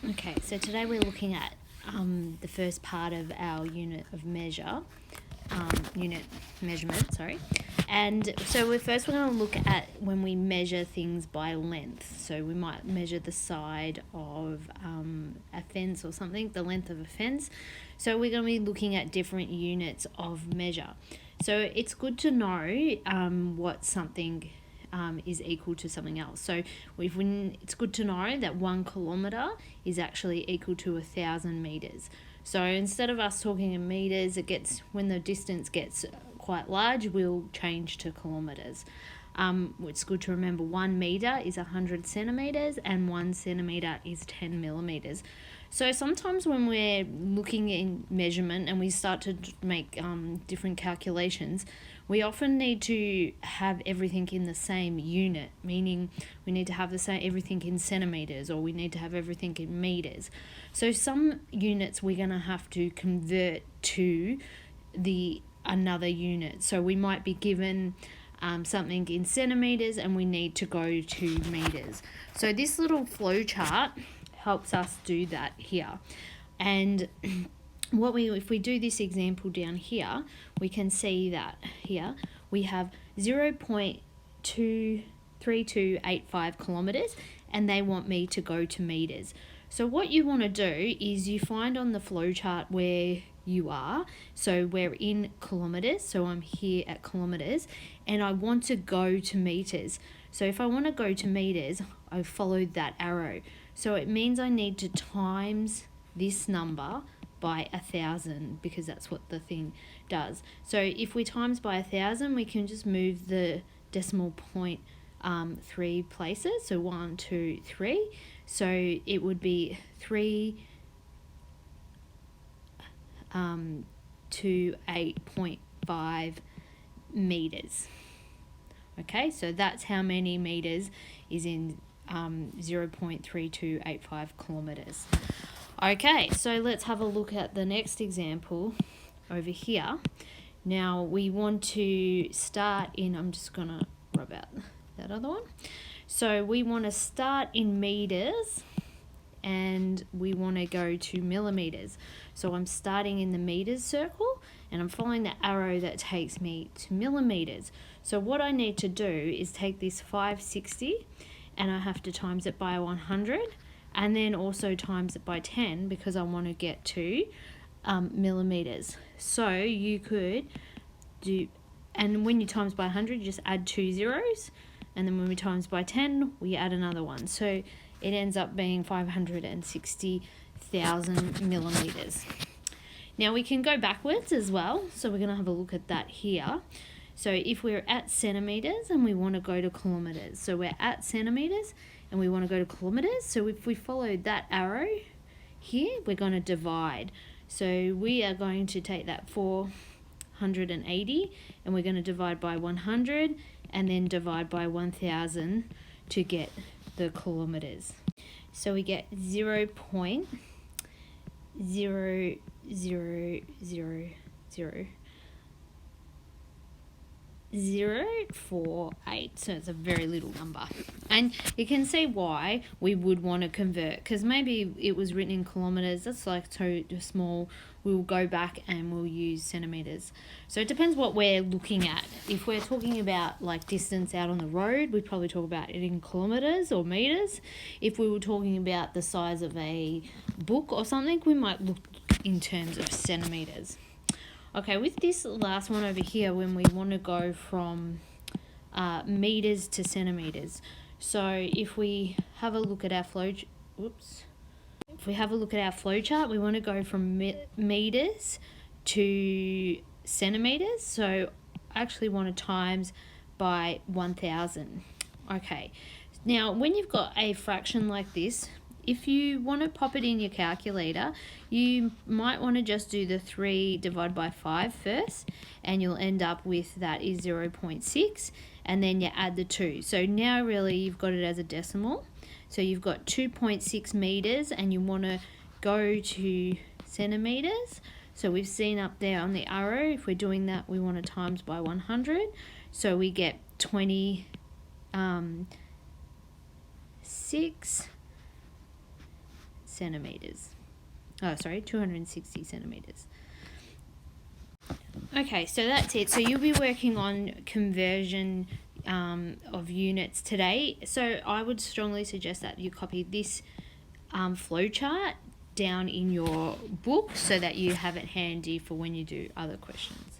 Okay, so today we're looking at the first part of our unit measurement, sorry. And so we're going to look at when we measure things by length. So we might measure the side of a fence or something, the length of a fence. So we're going to be looking at different units of measure. So it's good to know what something is equal to something else. So it's good to know that 1 kilometre is actually equal to 1,000 metres. So instead of us talking in metres, when the distance gets quite large, we'll change to kilometres. It's good to remember 1 metre is 100 centimetres and 1 centimetre is 10 millimetres. So sometimes when we're looking in measurement and we start to make different calculations, we often need to have everything in the same unit, meaning we need to have everything in centimetres, or we need to have everything in metres. So some units we're going to have to convert to another unit. So we might be given something in centimetres and we need to go to metres. So this little flow chart helps us do that here. And if we do this example down here, we can see that here we have 0.23285 kilometres and they want me to go to metres. So what you want to do is you find on the flow chart where you are. So we're in kilometres, so I'm here at kilometres, and I want to go to metres. So if I want to go to metres, I followed that arrow. So it means I need to times this number by 1,000, because that's what the thing does. So if we times by 1,000, we can just move the decimal point 3 places. So 1, 2, 3. So it would be to 8.5 meters. Okay, so that's how many meters is in 0.3285 kilometers. Okay, so let's have a look at the next example over here. Now we want to start in, I'm just going to rub out that other one. So we want to start in meters and we want to go to millimeters. So I'm starting in the meters circle and I'm following the arrow that takes me to millimeters. So what I need to do is take this 560 and I have to times it by 100 and then also times it by 10 because I want to get to millimeters. So you could do, and when you times by 100, you just add 2 zeros, and then when we times by 10, we add another one. So it ends up being 560,000 millimeters. Now we can go backwards as well. So we're going to have a look at that here. So if we're at centimeters and we want to go to kilometers, so we're at centimeters and we want to go to kilometers. So if we follow that arrow here, we're going to divide. So we are going to take that 480 and we're going to divide by 100 and then divide by 1,000 to get the kilometers. So we get 0.0000048. So it's a very little number, and you can see why we would want to convert, because maybe it was written in kilometers. That's like so small. We'll go back and we'll use centimeters. So it depends what we're looking at. If we're talking about like distance out on the road, we'd probably talk about it in kilometers or meters. If we were talking about the size of a book or something, we might look in terms of centimeters. Okay, with this last one over here, when we want to go from meters to centimeters. So if we have a look at our flow chart, we want to go from meters to centimeters. So I actually want to times by 1,000. Okay, now when you've got a fraction like this, if you want to pop it in your calculator, you might want to just do the 3 divided by 5 first, and you'll end up with that is 0.6, and then you add the 2. So now really you've got it as a decimal. So you've got 2.6 meters and you want to go to centimeters. So we've seen up there on the arrow, if we're doing that, we want to times by 100. So we get 26 centimeters. Oh, sorry, 260 centimeters. Okay, so that's it. So you'll be working on conversion of units today. So I would strongly suggest that you copy this flowchart down in your book so that you have it handy for when you do other questions.